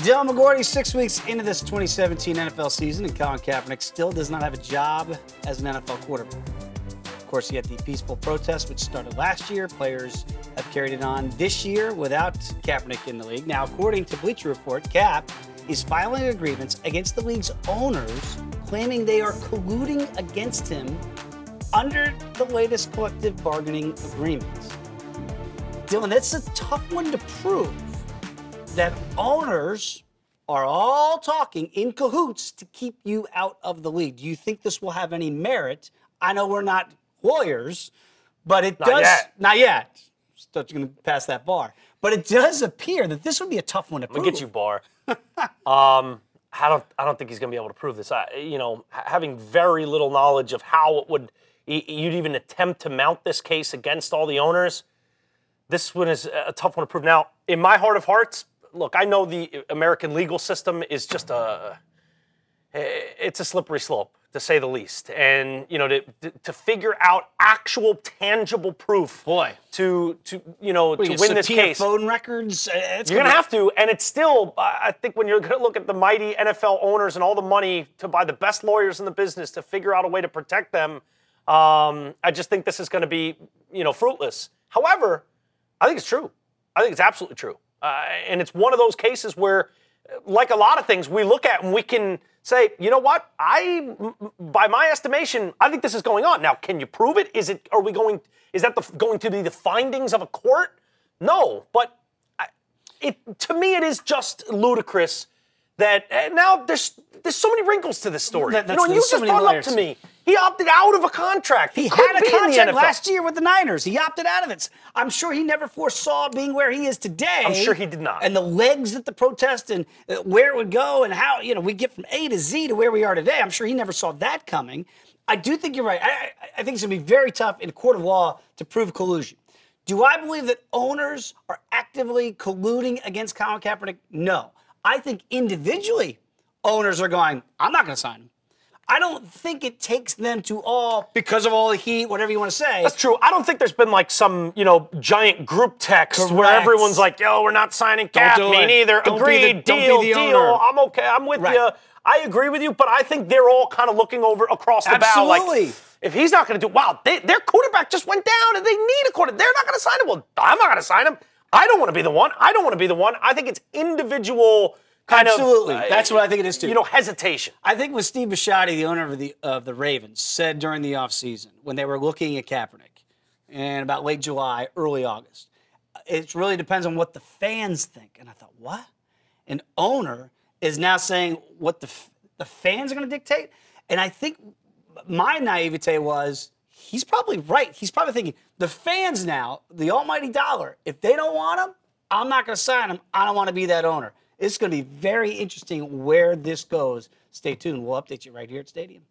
Dylan McGorty, 6 weeks into this 2017 NFL season, and Colin Kaepernick still does not have a job as an NFL quarterback. Of course, he had the peaceful protest, which started last year. Players have carried it on this year without Kaepernick in the league. Now, according to Bleacher Report, Cap is filing a grievance against the league's owners, claiming they are colluding against him under the latest collective bargaining agreements. Dylan, that's a tough one to prove, that owners are all talking in cahoots to keep you out of the league. Do you think this will have any merit? I know we're not lawyers, but it does. Not yet. Still going to pass that bar. But it does appear that this would be a tough one to prove. I'm gonna get you, Bar. I don't think he's going to be able to prove this. Having very little knowledge of how you'd even attempt to mount this case against all the owners, this one is a tough one to prove. Now, in my heart of hearts, look, I know the American legal system is just it's a slippery slope, to say the least. And, to figure out actual tangible proof to win this case. Phone records? You're going to have to. And it's still, I think when you're going to look at the mighty NFL owners and all the money to buy the best lawyers in the business to figure out a way to protect them, I just think this is going to be, fruitless. However, I think it's true. I think it's absolutely true. And it's one of those cases where, like a lot of things, we look at and we can say, you know what? By my estimation, I think this is going on. Now, can you prove it? Is that going to be the findings of a court? No, but to me, it is just ludicrous that now there's so many wrinkles to this story. You just brought it up to me. He opted out of a contract. He had a contract last year with the Niners. He opted out of it. I'm sure he never foresaw being where he is today. I'm sure he did not. And the legs that the protest and where it would go and how, we get from A to Z to where we are today. I'm sure he never saw that coming. I do think you're right. I think it's going to be very tough in a court of law to prove collusion. Do I believe that owners are actively colluding against Colin Kaepernick? No. I think individually owners are going, I'm not going to sign him. I don't think it takes them to all, because of all the heat, whatever you want to say. That's true. I don't think there's been like some, giant group text where everyone's like, yo, we're not signing Cap. Me neither. Agreed. Deal. I'm okay. I'm with you. I agree with you, but I think they're all kind of looking over across the bow. Like, if he's not going to do, their quarterback just went down and they need a quarterback. They're not going to sign him. Well, I'm not going to sign him. I don't want to be the one. I think it's individual kind of. That's what I think it is too. Hesitation. I think what Steve Bisciotti, the owner of the Ravens, said during the offseason when they were looking at Kaepernick in about late July, early August, it really depends on what the fans think. And I thought, what? An owner is now saying what the fans are going to dictate? And I think my naivete was, he's probably right. He's probably thinking, the fans now, the almighty dollar, if they don't want him, I'm not going to sign him. I don't want to be that owner. It's going to be very interesting where this goes. Stay tuned. We'll update you right here at Stadium.